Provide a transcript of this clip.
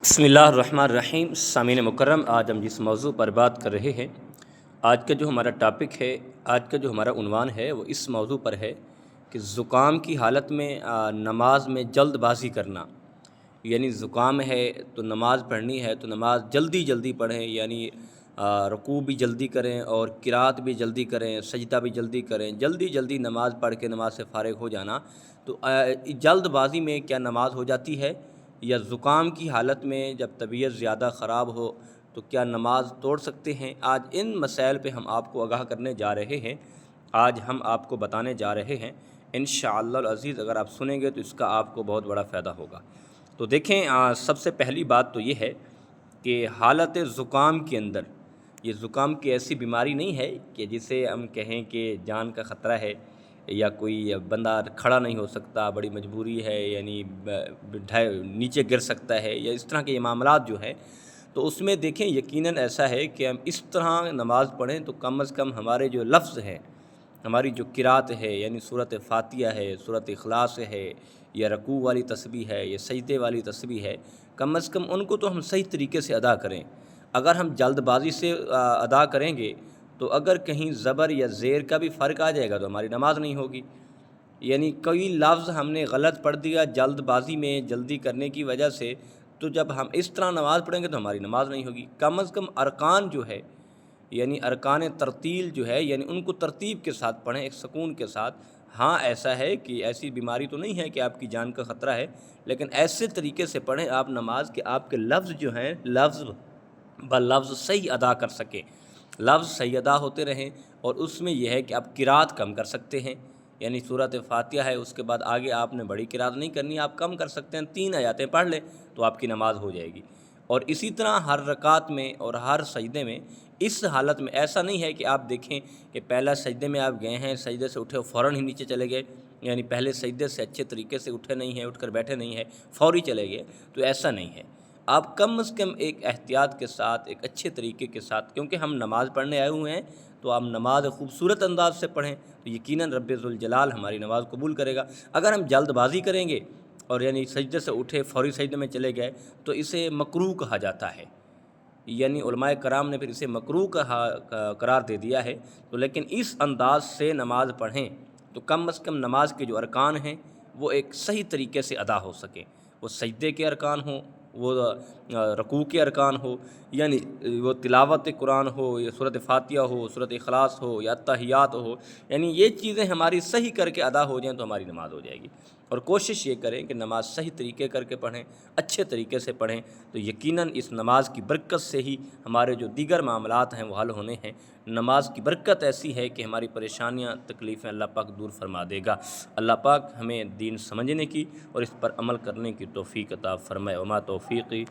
بسم اللہ الرحمن الرحیم۔ سامعین مکرم، آج ہم جس موضوع پر بات کر رہے ہیں، آج کا جو ہمارا ٹاپک ہے، آج کا جو ہمارا عنوان ہے وہ اس موضوع پر ہے کہ زکام کی حالت میں نماز میں جلد بازی کرنا۔ یعنی زکام ہے تو نماز پڑھنی ہے تو نماز جلدی جلدی پڑھیں، یعنی رکوع بھی جلدی کریں اور قرات بھی جلدی کریں، سجدہ بھی جلدی کریں، جلدی جلدی نماز پڑھ کے نماز سے فارغ ہو جانا۔ تو جلد بازی میں کیا نماز ہو جاتی ہے، یا زکام کی حالت میں جب طبیعت زیادہ خراب ہو تو کیا نماز توڑ سکتے ہیں؟ آج ان مسائل پہ ہم آپ کو آگاہ کرنے جا رہے ہیں، آج ہم آپ کو بتانے جا رہے ہیں انشاءاللہ العزیز۔ اگر آپ سنیں گے تو اس کا آپ کو بہت بڑا فائدہ ہوگا۔ تو دیکھیں، سب سے پہلی بات تو یہ ہے کہ حالت زکام کے اندر، یہ زکام کی ایسی بیماری نہیں ہے کہ جسے ہم کہیں کہ جان کا خطرہ ہے یا کوئی بندہ کھڑا نہیں ہو سکتا، بڑی مجبوری ہے، یعنی نیچے گر سکتا ہے، یا اس طرح کے یہ معاملات جو ہیں، تو اس میں دیکھیں یقیناً ایسا ہے کہ ہم اس طرح نماز پڑھیں تو کم از کم ہمارے جو لفظ ہیں، ہماری جو قرات ہے، یعنی سورۃ فاتحہ ہے، سورۃ اخلاص ہے، یا رکوع والی تسبیح ہے، یا سجدے والی تسبیح ہے، کم از کم ان کو تو ہم صحیح طریقے سے ادا کریں۔ اگر ہم جلد بازی سے ادا کریں گے تو اگر کہیں زبر یا زیر کا بھی فرق آ جائے گا تو ہماری نماز نہیں ہوگی۔ یعنی کوئی لفظ ہم نے غلط پڑھ دیا جلد بازی میں، جلدی کرنے کی وجہ سے، تو جب ہم اس طرح نماز پڑھیں گے تو ہماری نماز نہیں ہوگی۔ کم از کم ارکان جو ہے، یعنی ارکان ترتیل جو ہے، یعنی ان کو ترتیب کے ساتھ پڑھیں، ایک سکون کے ساتھ۔ ہاں، ایسا ہے کہ ایسی بیماری تو نہیں ہے کہ آپ کی جان کا خطرہ ہے، لیکن ایسے طریقے سے پڑھیں آپ نماز کہ آپ کے لفظ جو ہیں لفظ بلفظ صحیح ادا کر سکیں، لفظ صحیح ادا ہوتے رہیں۔ اور اس میں یہ ہے کہ آپ قرات کم کر سکتے ہیں، یعنی سورۃ فاتحہ ہے، اس کے بعد آگے آپ نے بڑی قرات نہیں کرنی، آپ کم کر سکتے ہیں، 3 آیاتیں پڑھ لیں تو آپ کی نماز ہو جائے گی۔ اور اسی طرح ہر رکعت میں اور ہر سجدے میں، اس حالت میں ایسا نہیں ہے کہ آپ دیکھیں کہ پہلا سجدے میں آپ گئے ہیں، سجدے سے اٹھے فوراً ہی نیچے چلے گئے، یعنی پہلے سجدے سے اچھے طریقے سے اٹھے نہیں ہیں، اٹھ کر بیٹھے نہیں ہیں، فوری چلے گئے، تو ایسا نہیں ہے۔ آپ کم از کم ایک احتیاط کے ساتھ، ایک اچھے طریقے کے ساتھ، کیونکہ ہم نماز پڑھنے آئے ہوئے ہیں تو آپ نماز خوبصورت انداز سے پڑھیں تو یقیناً رب ذوالجلال ہماری نماز قبول کرے گا۔ اگر ہم جلد بازی کریں گے اور یعنی سجدے سے اٹھے فوری سجدے میں چلے گئے تو اسے مکروہ کہا جاتا ہے، یعنی علماء کرام نے پھر اسے مکروہ قرار دے دیا ہے۔ تو لیکن اس انداز سے نماز پڑھیں تو کم از کم نماز کے جو ارکان ہیں وہ ایک صحیح طریقے سے ادا ہو سکیں، وہ سجدے کے ارکان ہوں، وہ رکوع کے ارکان ہو، یعنی وہ تلاوت قرآن ہو، یا سورۃ فاتحہ ہو، سورۃ اخلاص ہو، یا تحیات ہو، یعنی یہ چیزیں ہماری صحیح کر کے ادا ہو جائیں تو ہماری نماز ہو جائے گی۔ اور کوشش یہ کریں کہ نماز صحیح طریقے کر کے پڑھیں، اچھے طریقے سے پڑھیں، تو یقیناً اس نماز کی برکت سے ہی ہمارے جو دیگر معاملات ہیں وہ حل ہونے ہیں۔ نماز کی برکت ایسی ہے کہ ہماری پریشانیاں، تکلیفیں اللہ پاک دور فرما دے گا۔ اللہ پاک ہمیں دین سمجھنے کی اور اس پر عمل کرنے کی توفیق عطا فرمائے۔ وما توفیقی